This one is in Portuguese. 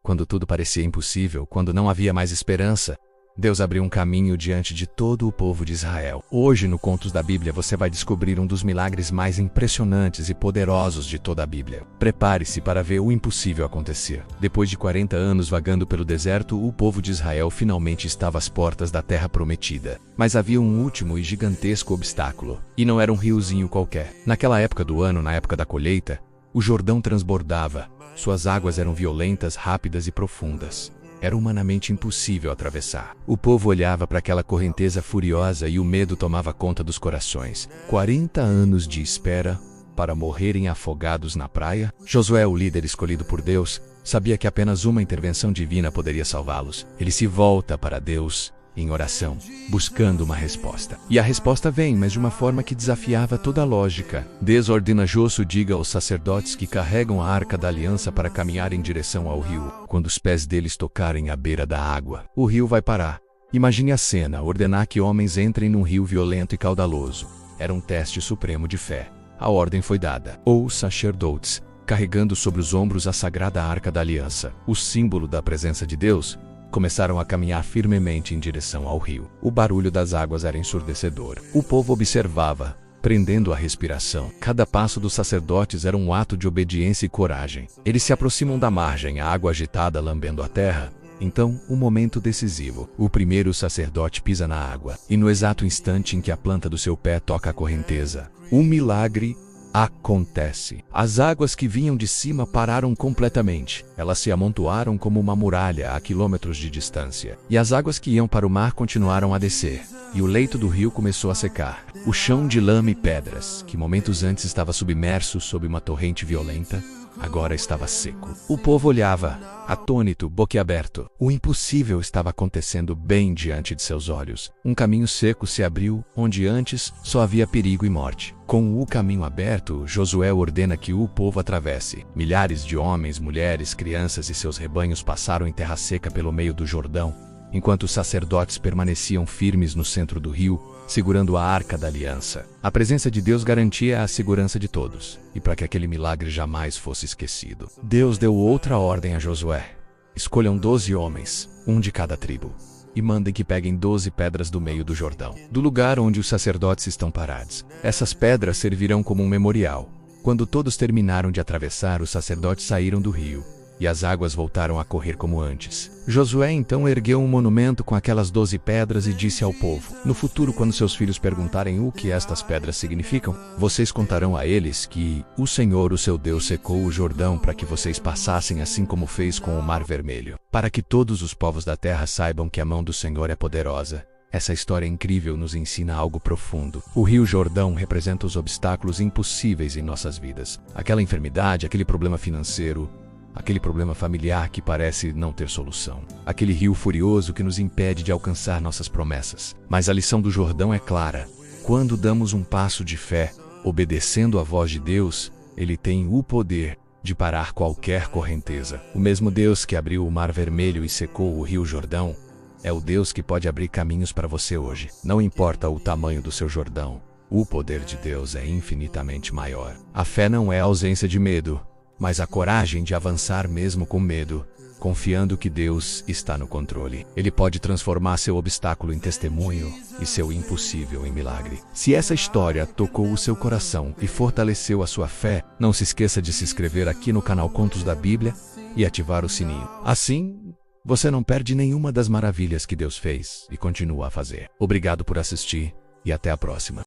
Quando tudo parecia impossível, quando não havia mais esperança, Deus abriu um caminho diante de todo o povo de Israel. Hoje, no Contos da Bíblia, você vai descobrir um dos milagres mais impressionantes e poderosos de toda a Bíblia. Prepare-se para ver o impossível acontecer. Depois de 40 anos vagando pelo deserto, o povo de Israel finalmente estava às portas da Terra Prometida. Mas havia um último e gigantesco obstáculo. E não era um riozinho qualquer. Naquela época do ano, na época da colheita, o Jordão transbordava. Suas águas eram violentas, rápidas e profundas. Era humanamente impossível atravessar. O povo olhava para aquela correnteza furiosa e o medo tomava conta dos corações. 40 anos de espera para morrerem afogados na praia? Josué, o líder escolhido por Deus, sabia que apenas uma intervenção divina poderia salvá-los. Ele se volta para Deus em oração, buscando uma resposta. E a resposta vem, mas de uma forma que desafiava toda a lógica. Deus ordena Josué diga aos sacerdotes que carregam a Arca da Aliança para caminhar em direção ao rio. Quando os pés deles tocarem à beira da água, o rio vai parar. Imagine a cena, ordenar que homens entrem num rio violento e caudaloso. Era um teste supremo de fé. A ordem foi dada. Os sacerdotes, carregando sobre os ombros a sagrada Arca da Aliança, o símbolo da presença de Deus, começaram a caminhar firmemente em direção ao rio. O barulho das águas era ensurdecedor. O povo observava, prendendo a respiração. Cada passo dos sacerdotes era um ato de obediência e coragem. Eles se aproximam da margem, a água agitada lambendo a terra. Então, o momento decisivo. O primeiro sacerdote pisa na água, e no exato instante em que a planta do seu pé toca a correnteza, um milagre acontece. As águas que vinham de cima pararam completamente. Elas se amontoaram como uma muralha a quilômetros de distância. E as águas que iam para o mar continuaram a descer. E o leito do rio começou a secar. O chão de lama e pedras, que momentos antes estava submerso sob uma torrente violenta, agora estava seco. O povo olhava, atônito, boquiaberto. O impossível estava acontecendo bem diante de seus olhos. Um caminho seco se abriu, onde antes só havia perigo e morte. Com o caminho aberto, Josué ordena que o povo atravesse. Milhares de homens, mulheres, crianças e seus rebanhos passaram em terra seca pelo meio do Jordão, enquanto os sacerdotes permaneciam firmes no centro do rio, segurando a Arca da Aliança. A presença de Deus garantia a segurança de todos, e para que aquele milagre jamais fosse esquecido, Deus deu outra ordem a Josué. Escolham 12 homens, um de cada tribo, e mandem que peguem 12 pedras do meio do Jordão, do lugar onde os sacerdotes estão parados. Essas pedras servirão como um memorial. Quando todos terminaram de atravessar, os sacerdotes saíram do rio, e as águas voltaram a correr como antes. Josué então ergueu um monumento com aquelas 12 pedras e disse ao povo: no futuro, quando seus filhos perguntarem o que estas pedras significam, vocês contarão a eles que o Senhor, o seu Deus, secou o Jordão para que vocês passassem, assim como fez com o Mar Vermelho, para que todos os povos da terra saibam que a mão do Senhor é poderosa. Essa história incrível nos ensina algo profundo. O Rio Jordão representa os obstáculos impossíveis em nossas vidas. Aquela enfermidade, aquele problema financeiro, aquele problema familiar que parece não ter solução. Aquele rio furioso que nos impede de alcançar nossas promessas. Mas a lição do Jordão é clara. Quando damos um passo de fé, obedecendo à voz de Deus, Ele tem o poder de parar qualquer correnteza. O mesmo Deus que abriu o Mar Vermelho e secou o Rio Jordão é o Deus que pode abrir caminhos para você hoje. Não importa o tamanho do seu Jordão, o poder de Deus é infinitamente maior. A fé não é a ausência de medo, mas a coragem de avançar mesmo com medo, confiando que Deus está no controle. Ele pode transformar seu obstáculo em testemunho e seu impossível em milagre. Se essa história tocou o seu coração e fortaleceu a sua fé, não se esqueça de se inscrever aqui no canal Contos da Bíblia e ativar o sininho. Assim, você não perde nenhuma das maravilhas que Deus fez e continua a fazer. Obrigado por assistir e até a próxima.